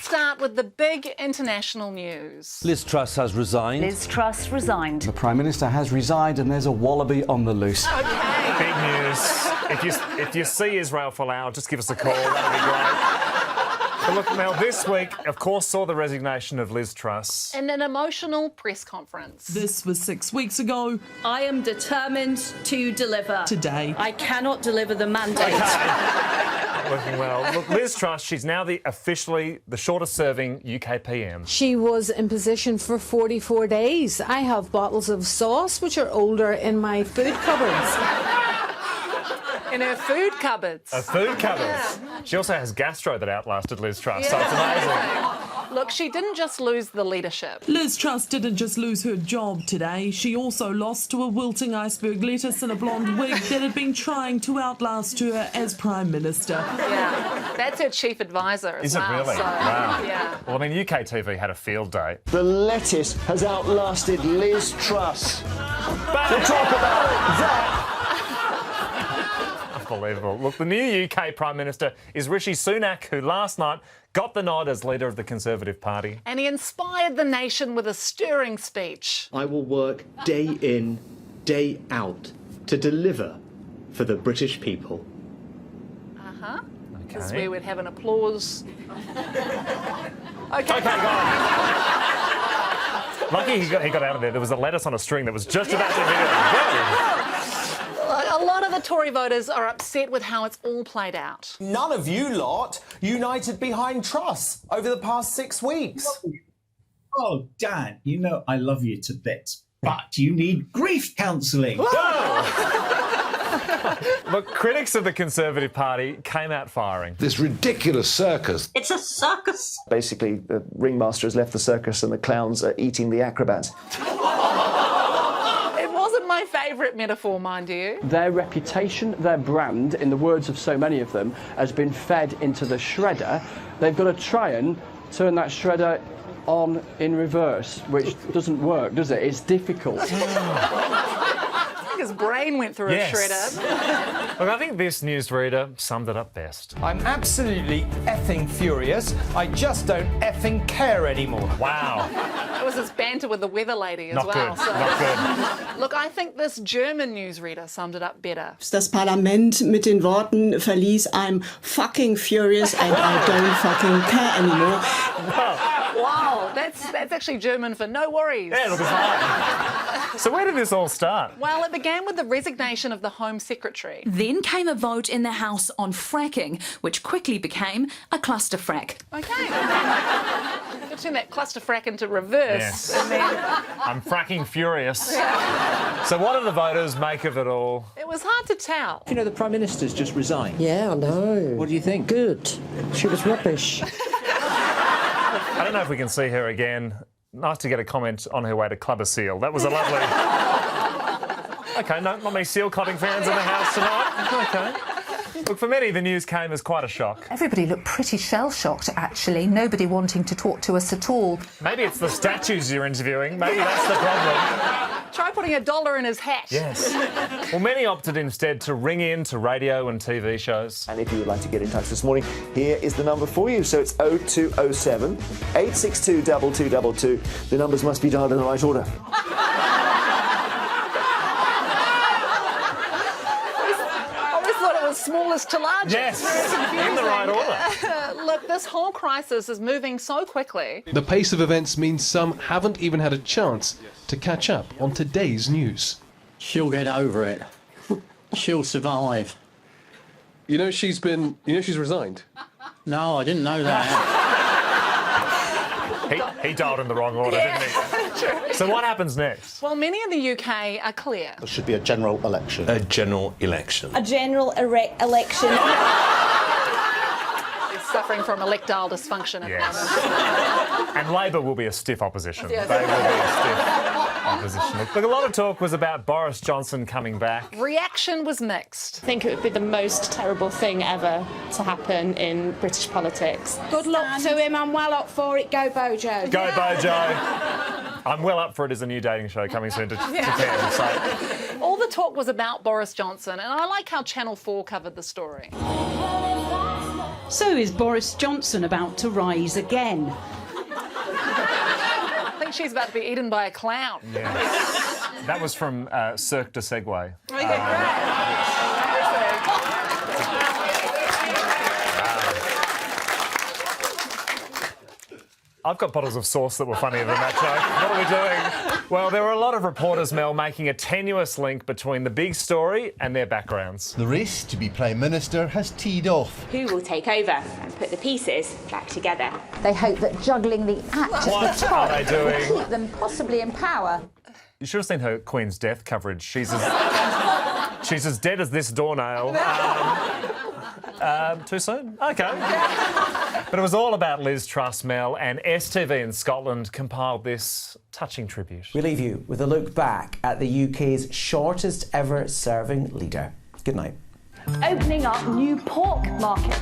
start with the big international news. Liz Truss has resigned. Liz Truss resigned. The Prime Minister has resigned and there's a wallaby on the loose. Okay. Big news. If you see Israel Folau, just give us a call. That'd be great. But look, Mel, this week, of course, saw the resignation of Liz Truss. In an emotional press conference. This was 6 weeks ago. I am determined to deliver. Today. I cannot deliver the mandate. Not working well. Look, Liz Truss, she's now officially the shortest-serving UK PM. She was in position for 44 days. I have bottles of sauce which are older in my food cupboards. In her food cupboards. Her food cupboards. Yeah. She also has gastro that outlasted Liz Truss, so it's amazing. Look, she didn't just lose the leadership. Liz Truss didn't just lose her job today. She also lost to a wilting iceberg lettuce and a blonde wig that had been trying to outlast her as Prime Minister. Yeah, that's her chief advisor as well. Is it really? So, wow. Yeah. Well, I mean, UK TV had a field day. The lettuce has outlasted Liz Truss. We'll talk about that. Unbelievable. Look, the new UK Prime Minister is Rishi Sunak, who last night got the nod as leader of the Conservative Party. And he inspired the nation with a stirring speech. I will work day in, day out to deliver for the British people. Uh-huh. Okay. This is where we'd have an applause. Okay, go on. Lucky he got out of there. There was a lettuce on a string that was just about to hit him. A lot of the Tory voters are upset with how it's all played out. None of you lot united behind Truss over the past 6 weeks. Oh, Dan, you know I love you to bits, but you need grief counselling. Look, critics of the Conservative Party came out firing. This ridiculous circus. It's a circus. Basically, the ringmaster has left the circus and the clowns are eating the acrobats. My favourite metaphor, mind you. Their reputation, their brand, in the words of so many of them, has been fed into the shredder. They've got to try and turn that shredder on in reverse, which doesn't work, does it? It's difficult. I think his brain went through a shredder. Look, I think this newsreader summed it up best. I'm absolutely effing furious. I just don't effing care anymore. Wow. It was his banter with the weather lady as Not well. good. Not good. Look, I think this German newsreader summed it up better. Das Parlament mit den Worten verließ, I'm fucking furious and I don't fucking care anymore. Wow, that's actually German for no worries. Yeah, it'll be fine. So where did this all start? Well, it began with the resignation of the Home Secretary. Then came a vote in the House on fracking, which quickly became a clusterfrack. Okay. You've turned that clusterfrack into reverse. Yes. And then... I'm fracking furious. So what do the voters make of it all? It was hard to tell. You know, the Prime Minister's just resigned. Yeah, I know. What do you think? Good. She was rubbish. I don't know if we can see her again. Nice to get a comment on her way to Club a Seal. That was a lovely... OK, not many seal clubbing fans in the house tonight. OK. Look, for many, the news came as quite a shock. Everybody looked pretty shell-shocked, actually. Nobody wanting to talk to us at all. Maybe it's the statues you're interviewing. Maybe that's the problem. Try putting $1 in his hat. Yes. Well, many opted instead to ring in to radio and TV shows. And if you would like to get in touch this morning, here is the number for you. So it's 0207 862 2222. The numbers must be dialed in the right order. Smallest to largest. Yes, in the right order. Look, this whole crisis is moving so quickly. The pace of events means some haven't even had a chance to catch up on today's news. She'll get over it. She'll survive. You know she's resigned? No, I didn't know that. He dialed in the wrong order, didn't he? True. So what happens next? Well, many in the UK are clear. There should be a general election. A general election. A general election. He's suffering from electile dysfunction at the moment. And Labor will be a stiff opposition. Yes. They will be a stiff opposition. Look, a lot of talk was about Boris Johnson coming back. Reaction was mixed. I think it would be the most terrible thing ever to happen in British politics. Good luck to him. I'm well up for it. Go Bojo. Go Bojo. I'm well up for it as a new dating show coming soon to Cairns. So. All the talk was about Boris Johnson, and I like how Channel 4 covered the story. So is Boris Johnson about to rise again? I think she's about to be eaten by a clown. Yes. That was from Cirque du Segway. I've got bottles of sauce that were funnier than that joke. What are we doing? Well, there were a lot of reporters, Mel, making a tenuous link between the big story and their backgrounds. The race to be Prime Minister has teed off. Who will take over and put the pieces back together? They hope that juggling the act What at the top are they doing? will keep them possibly in power. You should have seen her Queen's death coverage. She's as dead as this doornail. Too soon? OK. But it was all about Liz Truss, Mel, and STV in Scotland compiled this touching tribute. We leave you with a look back at the UK's shortest ever serving leader. Good night. Opening up new pork markets.